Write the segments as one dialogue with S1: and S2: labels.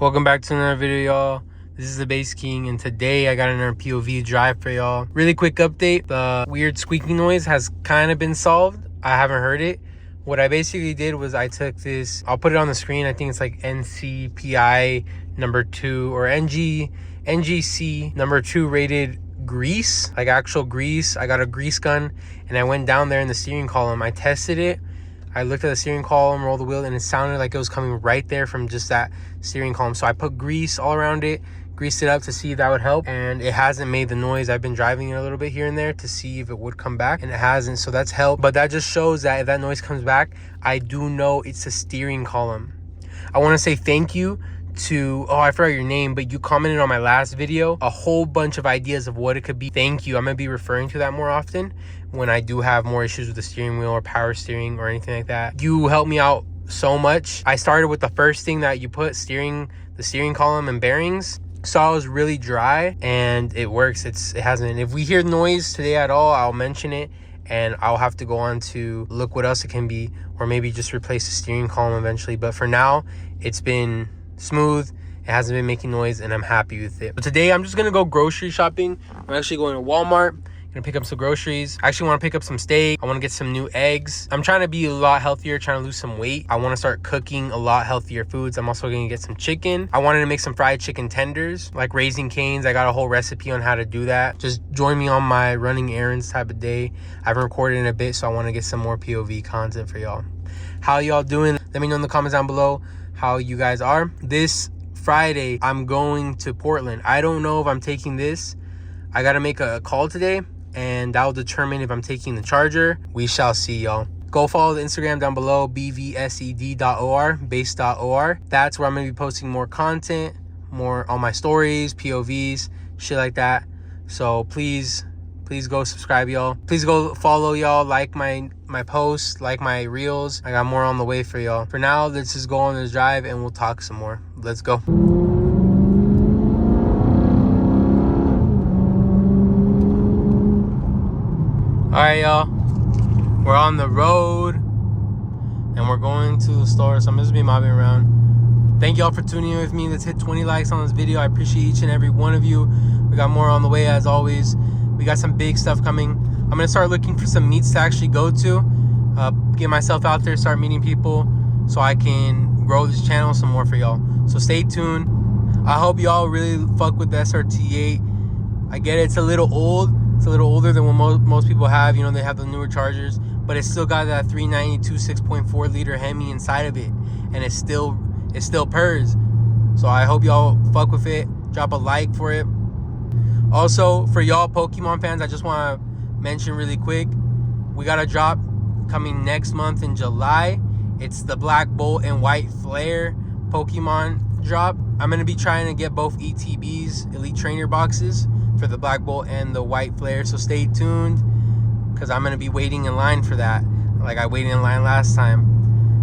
S1: Welcome back to another video, y'all. This is the BasedKing, and today I got another POV drive for y'all. Really quick update: the weird squeaking noise has kind of been solved. I haven't heard it. What I basically did was I took this, I'll put it on the screen, I think it's like NCPI number 2 or NGC number 2 rated grease, like actual grease. I got a grease gun and I went down there in the steering column. I tested it. I looked at the steering column, rolled the wheel, and it sounded like it was coming right there from just that steering column. So I put grease all around it, greased it up to see if that would help, and it hasn't made the noise. I've been driving it a little bit here and there to see if it would come back, and it hasn't, so that's helped. But that just shows that if that noise comes back, I do know it's a steering column. I want to say thank you to, I forgot your name, but you commented on my last video a whole bunch of ideas of what it could be. Thank you. I'm gonna be referring to that more often when I do have more issues with the steering wheel or power steering or anything like that. You helped me out so much. I started with the first thing that you put, the steering column and bearings. Saw it was really dry and it works. It hasn't. If we hear noise today at all, I'll mention it and I'll have to go on to look what else it can be, or maybe just replace the steering column eventually. But for now, it's been smooth. It hasn't been making noise and I'm happy with it. But today I'm just gonna go grocery shopping. I'm actually going to Walmart, gonna pick up some groceries. I actually want to pick up some steak. I want to get some new eggs. I'm trying to be a lot healthier, trying to lose some weight. I want to start cooking a lot healthier foods. I'm also gonna get some chicken. I wanted to make some fried chicken tenders, like Raising Cane's. I got a whole recipe on how to do that. Just join me on my running errands type of day. I haven't recorded in a bit, so I want to get some more POV content for y'all. How y'all doing? Let me know in the comments down below how you guys are. This Friday, I'm going to Portland. I don't know if I'm taking this. I got to make a call today, and that will determine if I'm taking the charger. We shall see, y'all. Go follow the Instagram down below, bvsed.or, base.or. That's where I'm going to be posting more content, more on my stories, POVs, shit like that. So please go subscribe, y'all. Please go follow, y'all. Like my posts, like my reels. I got more on the way for y'all. For now, let's just go on this drive and we'll talk some more. Let's go. All right, y'all. We're on the road and we're going to the store. So I'm just be mobbing around. Thank y'all for tuning in with me. Let's hit 20 likes on this video. I appreciate each and every one of you. We got more on the way as always. We got some big stuff coming. I'm gonna start looking for some meets to actually go to, get myself out there, start meeting people so I can grow this channel some more for y'all. So stay tuned. I hope y'all really fuck with the SRT8. I get it, it's a little old. It's a little older than what most people have. You know, they have the newer chargers, but it's still got that 392 6.4 liter Hemi inside of it, and it still purrs. So I hope y'all fuck with it. Drop a like for it. Also, for y'all Pokemon fans, I just want to mention really quick, we got a drop coming next month in July. It's the Black Bolt and White Flare Pokemon drop. I'm going to be trying to get both ETBs, Elite Trainer boxes, for the Black Bolt and the White Flare. So stay tuned, because I'm going to be waiting in line for that, like I waited in line last time.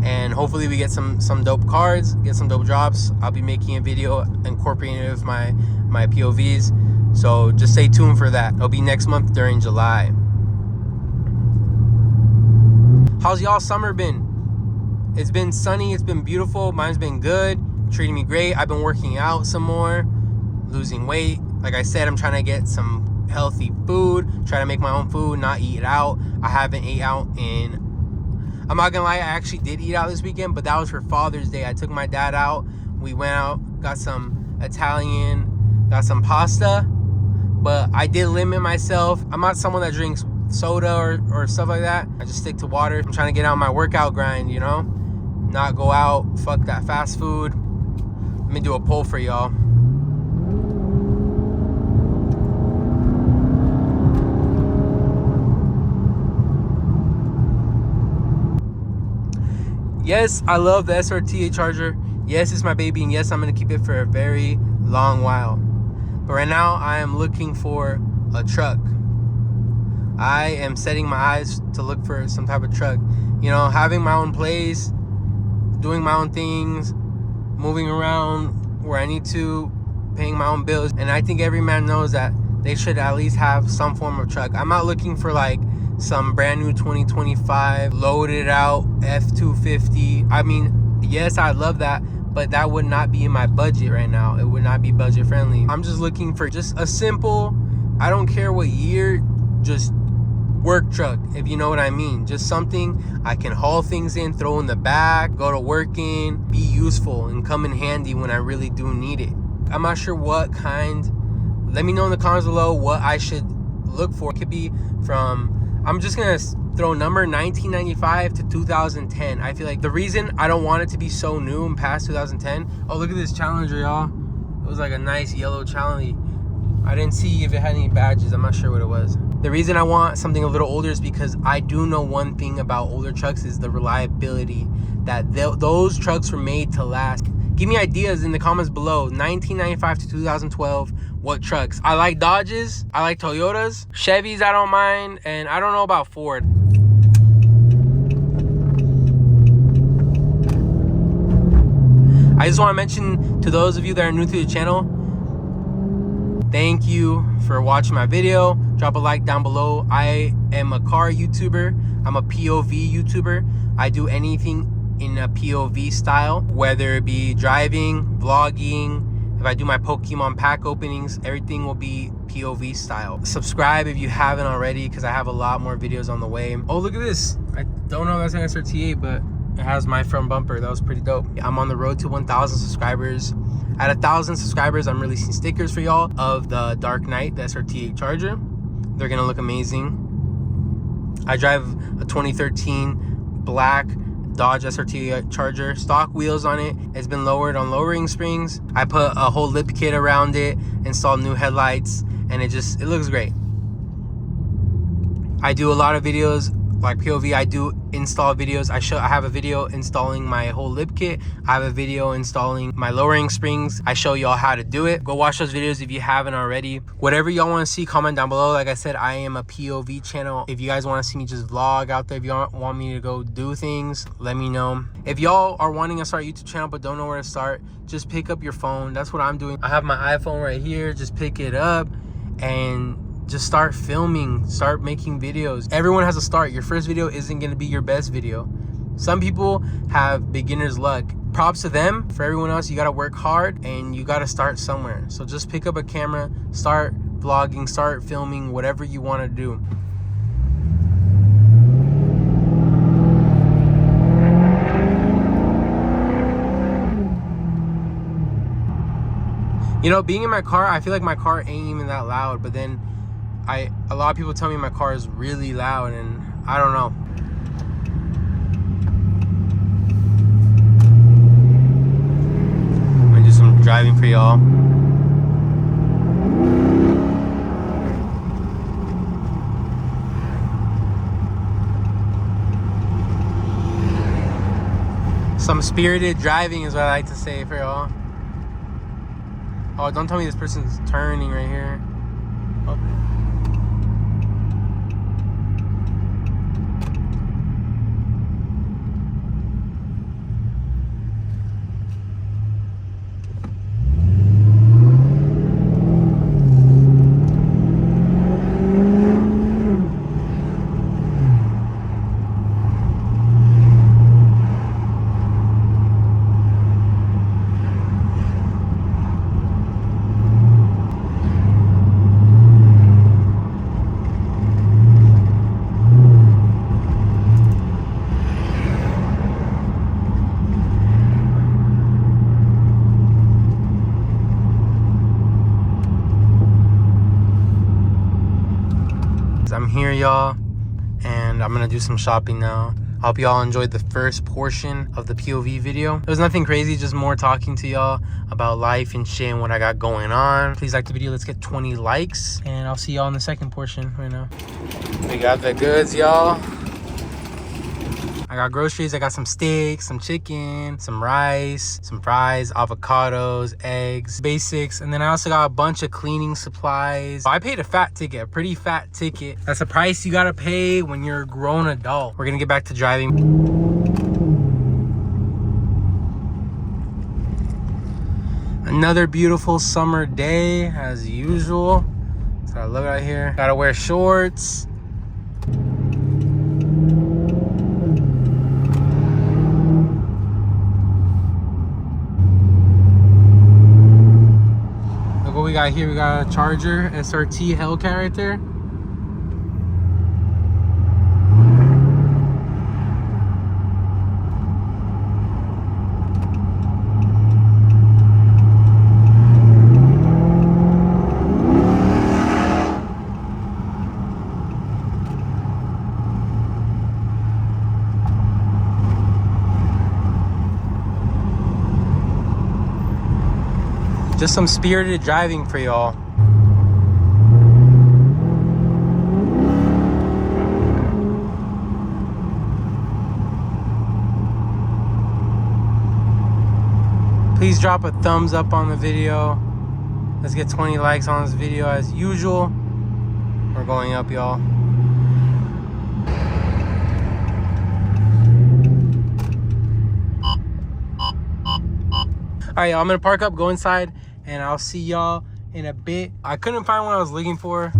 S1: And hopefully we get some dope cards, get some dope drops. I'll be making a video incorporating it with my POVs. So just stay tuned for that. It'll be next month during July. How's y'all summer been? It's been sunny. It's been beautiful. Mine's been good. Treating me great. I've been working out some more, losing weight. Like I said, I'm trying to get some healthy food, try to make my own food, not eat out. I haven't ate out in, I'm not gonna lie, I actually did eat out this weekend, but that was for Father's Day. I took my dad out. We went out, got some Italian, got some pasta. But I did limit myself. I'm not someone that drinks soda or stuff like that. I just stick to water. I'm trying to get on my workout grind, you know? Not go out, fuck that fast food. Let me do a poll for y'all. Yes, I love the SRT8 charger. Yes, it's my baby, and yes, I'm gonna keep it for a very long while. But right now, I am looking for a truck. I am setting my eyes to look for some type of truck. You know, having my own place, doing my own things, moving around where I need to, paying my own bills. And I think every man knows that they should at least have some form of truck. I'm not looking for like some brand new 2025 loaded out F-250. I mean, yes, I love that, but that would not be in my budget right now. It would not be budget friendly. I'm just looking for just a simple, I don't care what year, just work truck, if you know what I mean. Just something I can haul things in, throw in the back, go to work in, be useful and come in handy when I really do need it. I'm not sure what kind. Let me know in the comments below what I should look for. It could be from, I'm just gonna throw a number, 1995 to 2010. I feel like the reason I don't want it to be so new and past 2010. Oh, look at this Challenger, y'all. It was like a nice yellow Challenger. I didn't see if it had any badges. I'm not sure what it was. The reason I want something a little older is because I do know one thing about older trucks is the reliability, that those trucks were made to last. Give me ideas in the comments below. 1995 to 2012, what trucks? I like Dodges, I like Toyotas, Chevys I don't mind, and I don't know about Ford. I just want to mention to those of you that are new to the channel, thank you for watching my video. Drop a like down below. I am a car YouTuber. I'm a POV YouTuber. I do anything in a POV style, whether it be driving, vlogging. If I do my Pokemon pack openings, everything will be POV style. Subscribe if you haven't already, because I have a lot more videos on the way. Oh, look at this. I don't know if that's an SRT8, but it has my front bumper. That was pretty dope. I'm on the road to 1,000 subscribers. At 1,000 subscribers, I'm releasing stickers for y'all of the Dark Knight, the SRT8 Charger. They're gonna look amazing. I drive a 2013 black Dodge SRT8 Charger, stock wheels on it. It's been lowered on lowering springs. I put a whole lip kit around it, installed new headlights, and it looks great. I do a lot of videos like POV. I do install videos. I have a video installing my whole lip kit. I have a video installing my lowering springs. I show y'all how to do it. Go watch those videos if you haven't already. Whatever y'all want to see, comment down below. Like I said, I am a POV channel. If you guys want to see me just vlog out there, if y'all want me to go do things, let me know. If y'all are wanting to start a YouTube channel but don't know where to start, just pick up your phone. That's what I'm doing. I have my iPhone right here. Just pick it up and just start filming, start making videos. Everyone has a start. Your first video isn't gonna be your best video. Some people have beginner's luck. Props to them. For everyone else, you gotta work hard and you gotta start somewhere. So just pick up a camera, start vlogging, start filming, whatever you wanna do. You know, being in my car, I feel like my car ain't even that loud, but then a lot of people tell me my car is really loud, and I don't know. I'm gonna do some driving for y'all. Some spirited driving is what I like to say for y'all. Oh, don't tell me this person's turning right here. Oh. I'm here, y'all, and I'm gonna do some shopping now. I hope y'all enjoyed the first portion of the POV video. It was nothing crazy, just more talking to y'all about life and shit and what I got going on. Please like the video. Let's get 20 likes, and I'll see y'all in the second portion right now. We got the goods, y'all. I got groceries. I got some steaks, some chicken, some rice, some fries, avocados, eggs, basics. And then I also got a bunch of cleaning supplies. I paid a fat ticket, a pretty fat ticket. That's the price you gotta pay when you're a grown adult. We're gonna get back to driving. Another beautiful summer day as usual. So I look out here. Gotta wear shorts. got here? We got a Charger SRT Hellcat right there. Just some spirited driving for y'all. Please drop a thumbs up on the video. Let's get 20 likes on this video as usual. We're going up, y'all. All right, y'all, I'm gonna park up, go inside, and I'll see y'all in a bit. I couldn't find what I was looking for.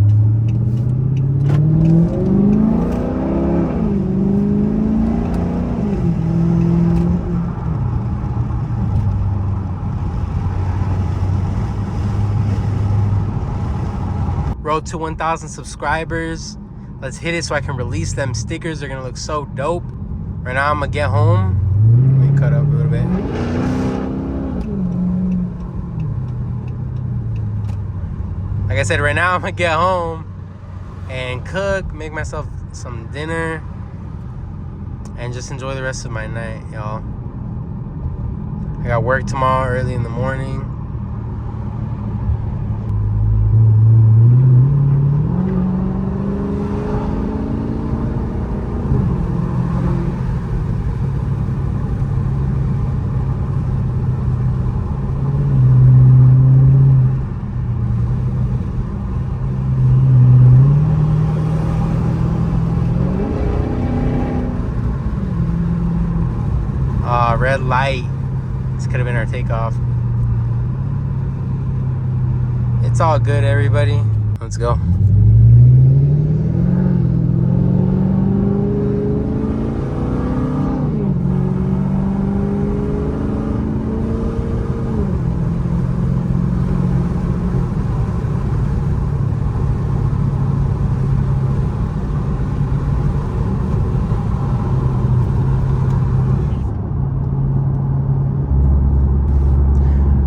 S1: Road to 1,000 subscribers. Let's hit it so I can release them stickers. They're gonna look so dope. Right now, I'm gonna get home. Let me cut up a little bit. Like I said, right now I'm gonna get home and cook, make myself some dinner, and just enjoy the rest of my night, y'all. I got work tomorrow early in the morning. Red light. This could have been our takeoff. It's all good, everybody. Let's go.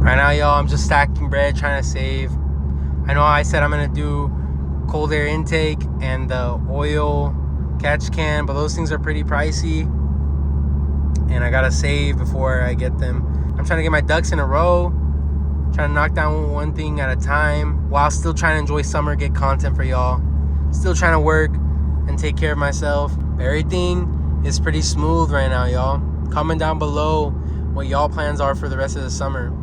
S1: Right now, y'all, I'm just stacking bread, trying to save. I know I said I'm gonna do cold air intake and the oil catch can, but those things are pretty pricey, and I gotta save before I get them. I'm trying to get my ducks in a row, trying to knock down one thing at a time while still trying to enjoy summer, get content for y'all. Still trying to work and take care of myself. Everything is pretty smooth right now, y'all. Comment down below what y'all plans are for the rest of the summer.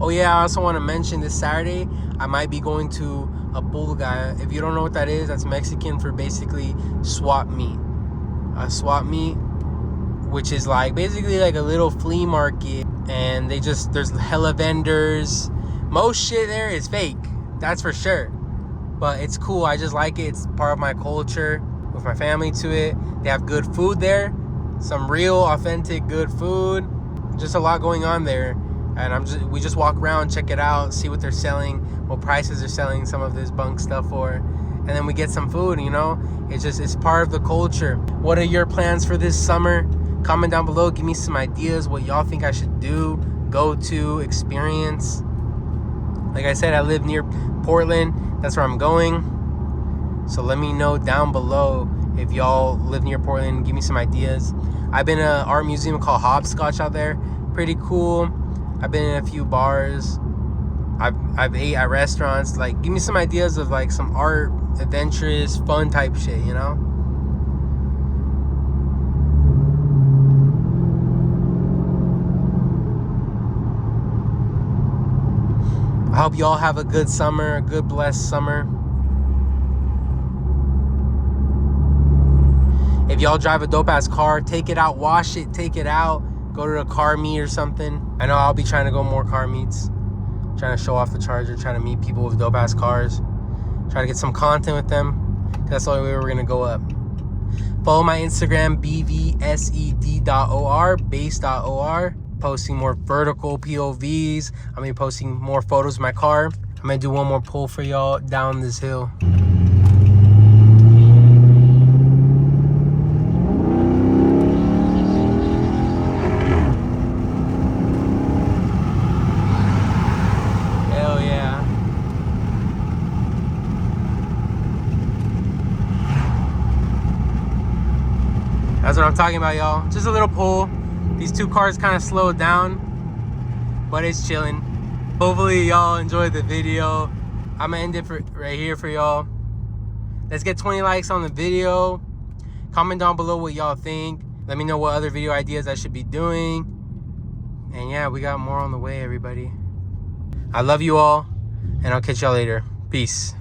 S1: Oh yeah, I also want to mention this Saturday, I might be going to a pulga. If you don't know what that is, that's Mexican for basically swap meet. A swap meet, which is like basically like a little flea market, and there's hella vendors. Most shit there is fake, that's for sure. But it's cool, I just like it. It's part of my culture, with my family to it. They have good food there, some real authentic good food. Just a lot going on there. And we just walk around, check it out, see what they're selling, what prices they're selling some of this bunk stuff for, and then we get some food, you know. It's part of the culture. What are your plans for this summer? Comment down below, give me some ideas what y'all think I should do, go to, experience. Like I said, I live near Portland, that's where I'm going. So let me know down below if y'all live near Portland, give me some ideas. I've been at an art museum called Hopscotch out there, pretty cool. I've been in a few bars. I've ate at restaurants. Like, give me some ideas of like some art, adventurous, fun type shit, you know? I hope y'all have a good summer, a good blessed summer. If y'all drive a dope ass car, take it out, wash it, take it out. Go to a car meet or something. I know I'll be trying to go more car meets. Trying to show off the Charger, trying to meet people with dope ass cars. Try to get some content with them. That's the only way we're gonna go up. Follow my Instagram, bvsed.or, base.or. Posting more vertical POVs. I'm gonna be posting more photos of my car. I'm gonna do one more pull for y'all down this hill. Hell yeah. That's what I'm talking about, y'all. Just a little pull. These two cars kind of slowed down, but it's chilling. Hopefully y'all enjoyed the video. I'm gonna end it right here for y'all. Let's get 20 likes on the video. Comment down below what y'all think. Let me know what other video ideas I should be doing. And yeah, we got more on the way, everybody. I love you all, and I'll catch y'all later. Peace.